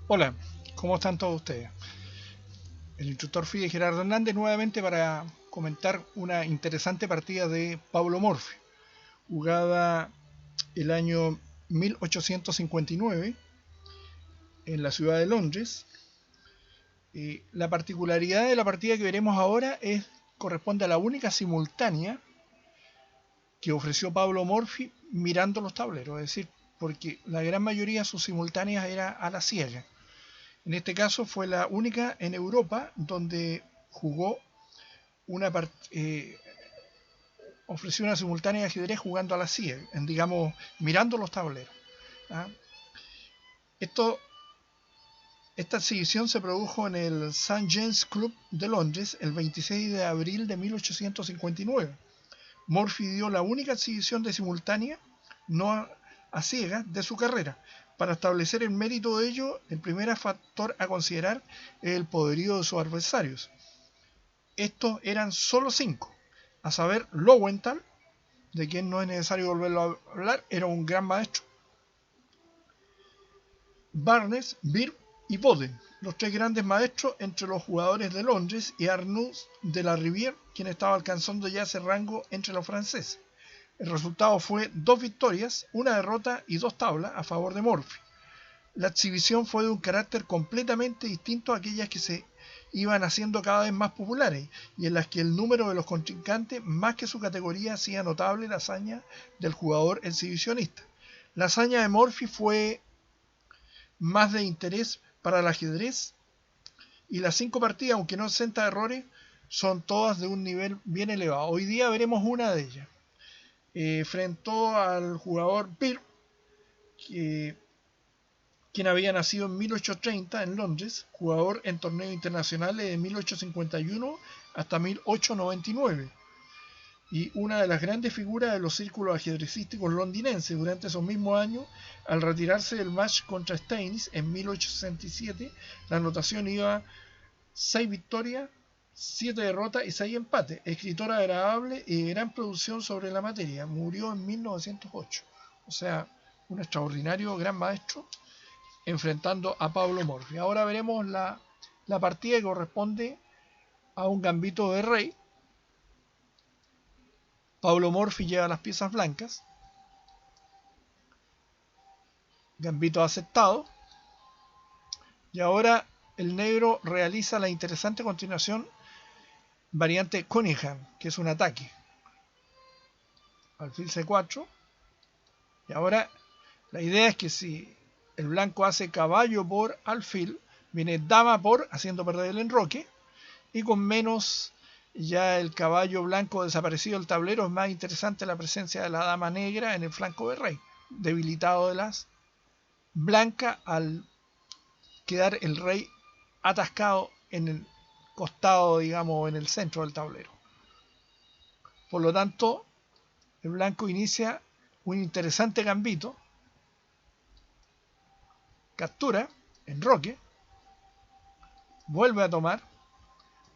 Hola, ¿cómo están todos ustedes? El instructor FIDE Gerardo Hernández nuevamente para comentar una interesante partida de Paulo Morphy, jugada el año 1859 en la ciudad de Londres. La particularidad de la partida que veremos ahora corresponde a la única simultánea que ofreció Paulo Morphy mirando los tableros, es decir, porque la gran mayoría de sus simultáneas era a la ciega. En este caso fue la única en Europa donde jugó una ofreció una simultánea de ajedrez jugando a la ciega, digamos, mirando los tableros. ¿Ah? Esto, esta exhibición se produjo en el St. James Club de Londres el 26 de abril de 1859. Morphy dio la única exhibición de simultánea no a ciegas de su carrera. Para establecer el mérito de ello, el primer factor a considerar es el poderío de sus adversarios. Estos eran solo 5, a saber, Lowenthal, de quien no es necesario volverlo a hablar, era un gran maestro, Barnes, Beer y Boden, los 3 grandes maestros entre los jugadores de Londres, y Arnoux de la Rivière, quien estaba alcanzando ya ese rango entre los franceses. El resultado fue 2 victorias, 1 derrota y 2 tablas a favor de Morphy. La exhibición fue de un carácter completamente distinto a aquellas que se iban haciendo cada vez más populares y en las que el número de los contrincantes más que su categoría hacía notable la hazaña del jugador exhibicionista. La hazaña de Morphy fue más de interés para el ajedrez y las 5 partidas, aunque no exenta de errores, son todas de un nivel bien elevado. Hoy día veremos una de ellas. Enfrentó al jugador Beer, quien había nacido en 1830 en Londres, jugador en torneos internacionales de 1851 hasta 1899, y una de las grandes figuras de los círculos ajedrecísticos londinenses durante esos mismos años. Al retirarse del match contra Steinitz en 1867, la anotación iba 6 victorias, 7 derrotas y 6 empates. Escritor agradable y de gran producción sobre la materia. Murió en 1908. O sea, un extraordinario gran maestro enfrentando a Paulo Morphy. Ahora veremos la partida que corresponde a un gambito de rey. Paulo Morphy lleva las piezas blancas. Gambito aceptado. Y ahora el negro realiza la interesante continuación variante Cunningham, que es un ataque. Alfil C4. Y ahora la idea es que si el blanco hace caballo por alfil, viene dama por, haciendo perder el enroque, y con menos ya el caballo blanco desaparecido del tablero, es más interesante la presencia de la dama negra en el flanco del rey, debilitado de las blancas al quedar el rey atascado en el costado, digamos, en el centro del tablero. Por lo tanto, el blanco inicia un interesante gambito, captura, enroque, vuelve a tomar,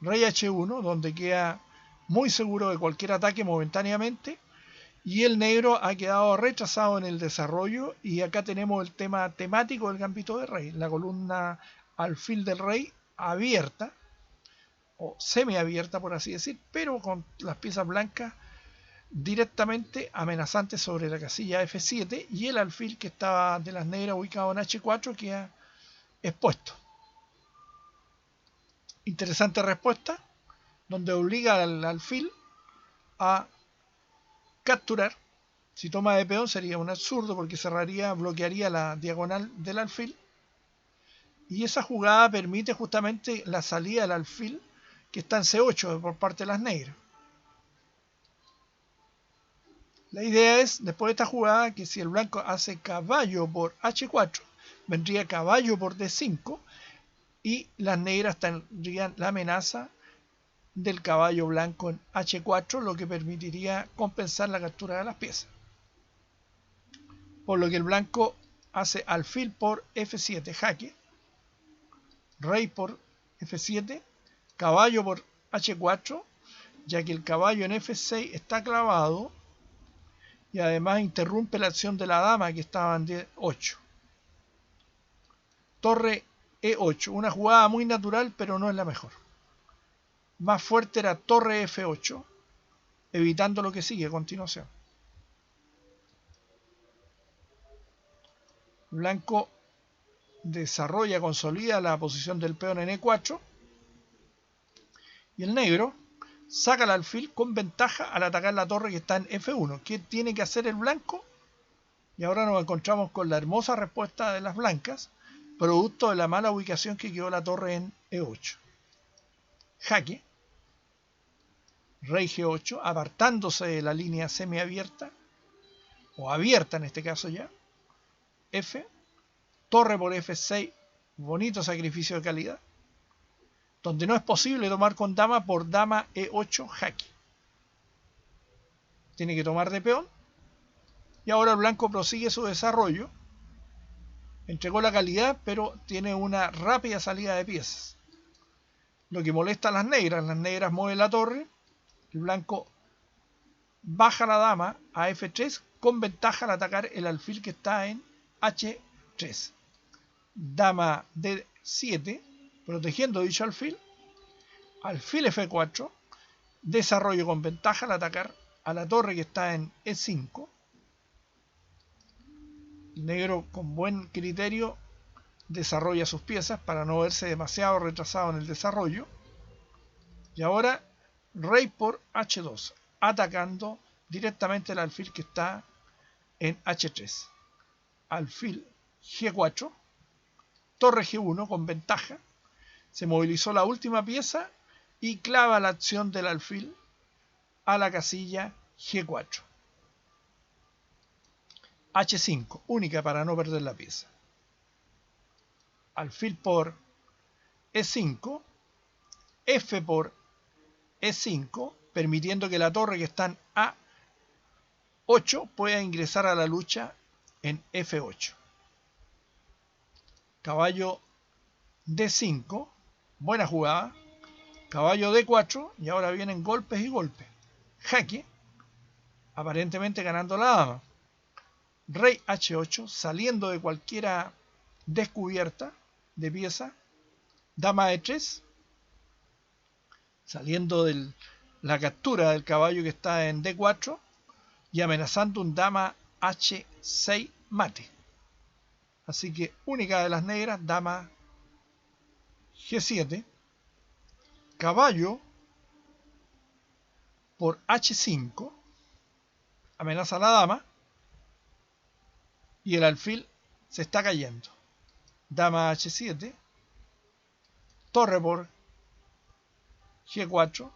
rey H1, donde queda muy seguro de cualquier ataque momentáneamente, y el negro ha quedado retrasado en el desarrollo. Y acá tenemos el tema temático del gambito de rey, la columna alfil del rey abierta o semiabierta, por así decir, pero con las piezas blancas directamente amenazantes sobre la casilla F7, y el alfil que estaba de las negras ubicado en H4 queda expuesto. Interesante respuesta, donde obliga al alfil a capturar. Si toma de peón sería un absurdo porque bloquearía la diagonal del alfil, y esa jugada permite justamente la salida del alfil que está en C8 por parte de las negras. La idea es, después de esta jugada, que si el blanco hace caballo por H4, vendría caballo por D5 y las negras tendrían la amenaza del caballo blanco en H4, lo que permitiría compensar la captura de las piezas. Por lo que el blanco hace alfil por F7, jaque, rey por F7, caballo por H4, ya que el caballo en F6 está clavado y además interrumpe la acción de la dama que estaba en D8. Torre E8, una jugada muy natural, pero no es la mejor. Más fuerte era torre F8, evitando lo que sigue a continuación. Blanco desarrolla, consolida la posición del peón en E4. Y el negro saca el alfil con ventaja al atacar la torre que está en F1. ¿Qué tiene que hacer el blanco? Y ahora nos encontramos con la hermosa respuesta de las blancas, producto de la mala ubicación que quedó la torre en E8. Jaque. Rey G8, apartándose de la línea semiabierta, o abierta en este caso ya. F. Torre por F6, bonito sacrificio de calidad. Donde no es posible tomar con dama por dama E8 jaque. Tiene que tomar de peón. Y ahora el blanco prosigue su desarrollo. Entregó la calidad, pero tiene una rápida salida de piezas. Lo que molesta a las negras mueven la torre. El blanco baja la dama a F3 con ventaja al atacar el alfil que está en H3. Dama D7, protegiendo dicho alfil. Alfil F4, desarrollo con ventaja al atacar a la torre que está en E5. El negro con buen criterio desarrolla sus piezas para no verse demasiado retrasado en el desarrollo. Y ahora rey por H2, atacando directamente el alfil que está en H3. Alfil G4, torre G1 con ventaja. Se movilizó la última pieza y clava la acción del alfil a la casilla G4. H5, única para no perder la pieza. Alfil por E5, F por E5, permitiendo que la torre que está en A8 pueda ingresar a la lucha en F8. Caballo D5, buena jugada. Caballo D4 y ahora vienen golpes y golpes. Jaque, aparentemente ganando la dama. Rey H8, saliendo de cualquiera descubierta de pieza. Dama E3, saliendo de la captura del caballo que está en D4 y amenazando un dama H6 mate. Así que única de las negras, dama G7, caballo por H5, amenaza a la dama y el alfil se está cayendo. Dama H7, torre por G4,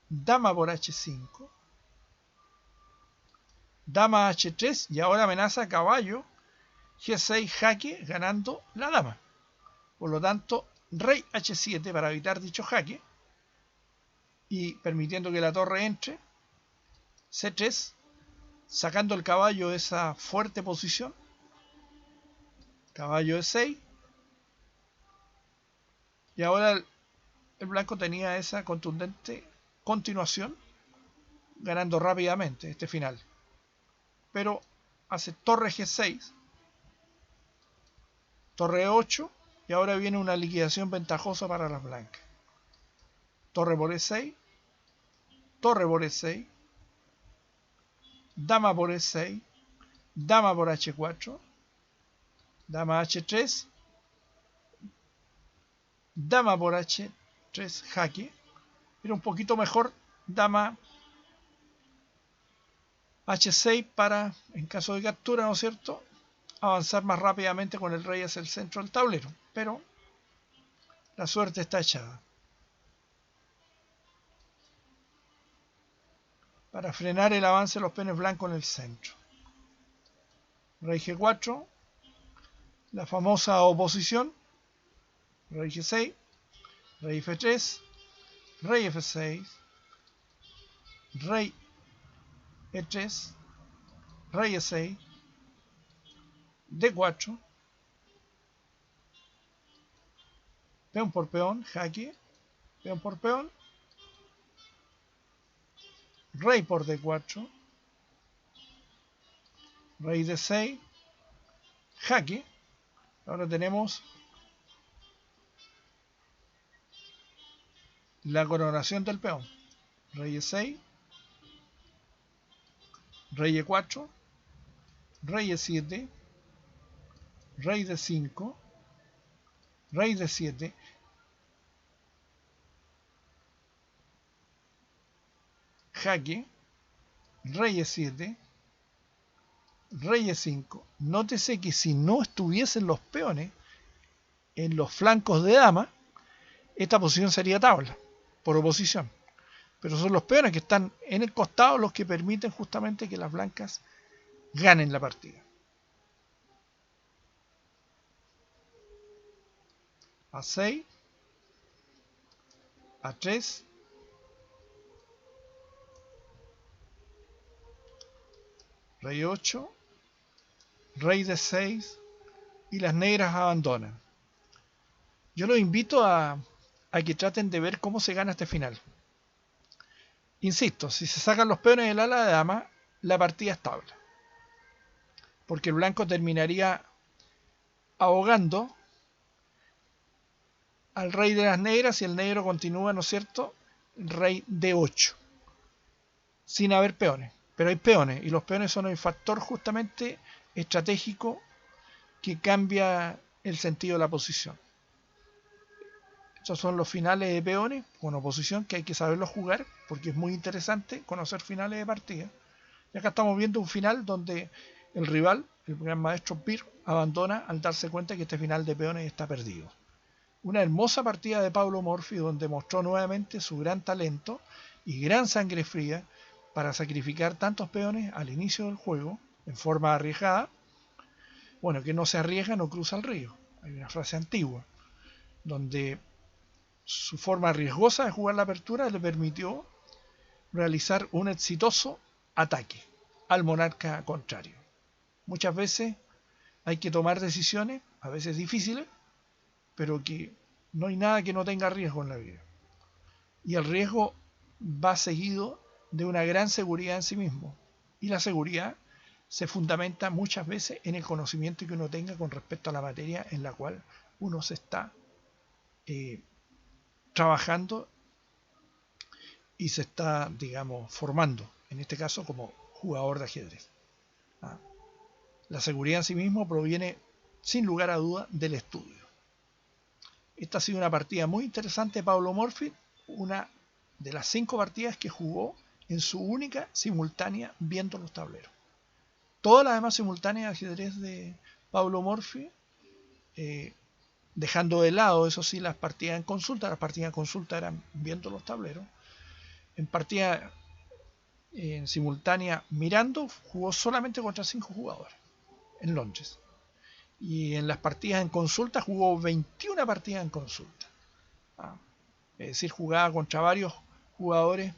dama por H5, dama H3 y ahora amenaza caballo G6 jaque ganando la dama. Por lo tanto, rey H7 para evitar dicho jaque y permitiendo que la torre entre. C3, sacando el caballo de esa fuerte posición. Caballo E6. Y ahora el blanco tenía esa contundente continuación, ganando rápidamente este final. Pero hace torre G6, torre E8 y ahora viene una liquidación ventajosa para las blancas. Torre por E6, torre por E6, dama por E6, dama por H4, dama H3, dama por H3 jaque. Era un poquito mejor dama H6 para, en caso de captura, ¿no es cierto?, avanzar más rápidamente con el rey hacia el centro del tablero. Pero la suerte está echada. Para frenar el avance de los peones blancos en el centro. Rey G4, la famosa oposición. Rey G6, rey F3, rey F6, rey E3, rey E6, D4, peón por peón, jaque, peón por peón, rey por D4, rey D6, jaque. Ahora tenemos la coronación del peón. Rey E6, rey E4, rey E7, rey D5, rey D7, jaque, rey E7, rey E5. Nótese que si no estuviesen los peones en los flancos de dama, esta posición sería tabla, por oposición. Pero son los peones que están en el costado los que permiten justamente que las blancas ganen la partida. A6, A3, rey 8, rey D6 y las negras abandonan. Yo los invito a que traten de ver cómo se gana este final. Insisto, si se sacan los peones del ala de dama, la partida es tabla. Porque el blanco terminaría ahogando al rey de las negras y el negro continúa, ¿no es cierto?, rey D8, sin haber peones. Pero hay peones, y los peones son el factor justamente estratégico que cambia el sentido de la posición. Estos son los finales de peones con oposición, que hay que saberlos jugar, porque es muy interesante conocer finales de partida. Y acá estamos viendo un final donde el rival, el gran maestro Peer, abandona al darse cuenta que este final de peones está perdido. Una hermosa partida de Paulo Morphy, donde mostró nuevamente su gran talento y gran sangre fría para sacrificar tantos peones al inicio del juego en forma arriesgada. Bueno, que no se arriesga no cruza el río. Hay una frase antigua donde su forma riesgosa de jugar la apertura le permitió realizar un exitoso ataque al monarca contrario. Muchas veces hay que tomar decisiones, a veces difíciles, pero que no hay nada que no tenga riesgo en la vida. Y el riesgo va seguido de una gran seguridad en sí mismo. Y la seguridad se fundamenta muchas veces en el conocimiento que uno tenga con respecto a la materia en la cual uno se está trabajando y se está, digamos, formando, en este caso como jugador de ajedrez. La seguridad en sí mismo proviene, sin lugar a duda, del estudio. Esta ha sido una partida muy interesante de Paulo Morphy, una de las 5 partidas que jugó en su única simultánea viendo los tableros. Todas las demás simultáneas de ajedrez de Paulo Morphy, dejando de lado, eso sí, las partidas en consulta eran viendo los tableros. En partida en simultánea mirando, jugó solamente contra 5 jugadores en Londres. Y en las partidas en consulta jugó 21 partidas en consulta. Es decir, jugaba contra varios jugadores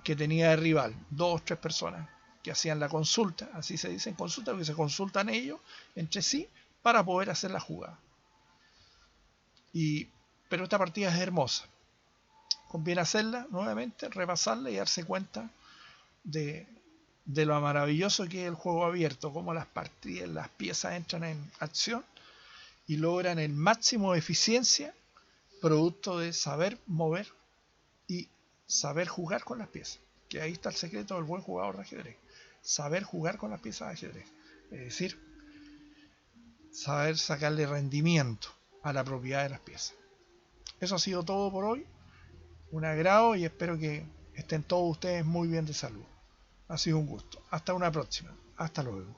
que tenía de rival, 2 o 3 personas que hacían la consulta, así se dice en consulta, porque se consultan ellos entre sí para poder hacer la jugada. Pero esta partida es hermosa. Conviene hacerla nuevamente, repasarla y darse cuenta de lo maravilloso que es el juego abierto, cómo las piezas entran en acción y logran el máximo de eficiencia producto de saber mover y saber jugar con las piezas. Que ahí está el secreto del buen jugador de ajedrez. Saber jugar con las piezas de ajedrez. Es decir, saber sacarle rendimiento a la propiedad de las piezas. Eso ha sido todo por hoy. Un agrado y espero que estén todos ustedes muy bien de salud. Ha sido un gusto. Hasta una próxima. Hasta luego.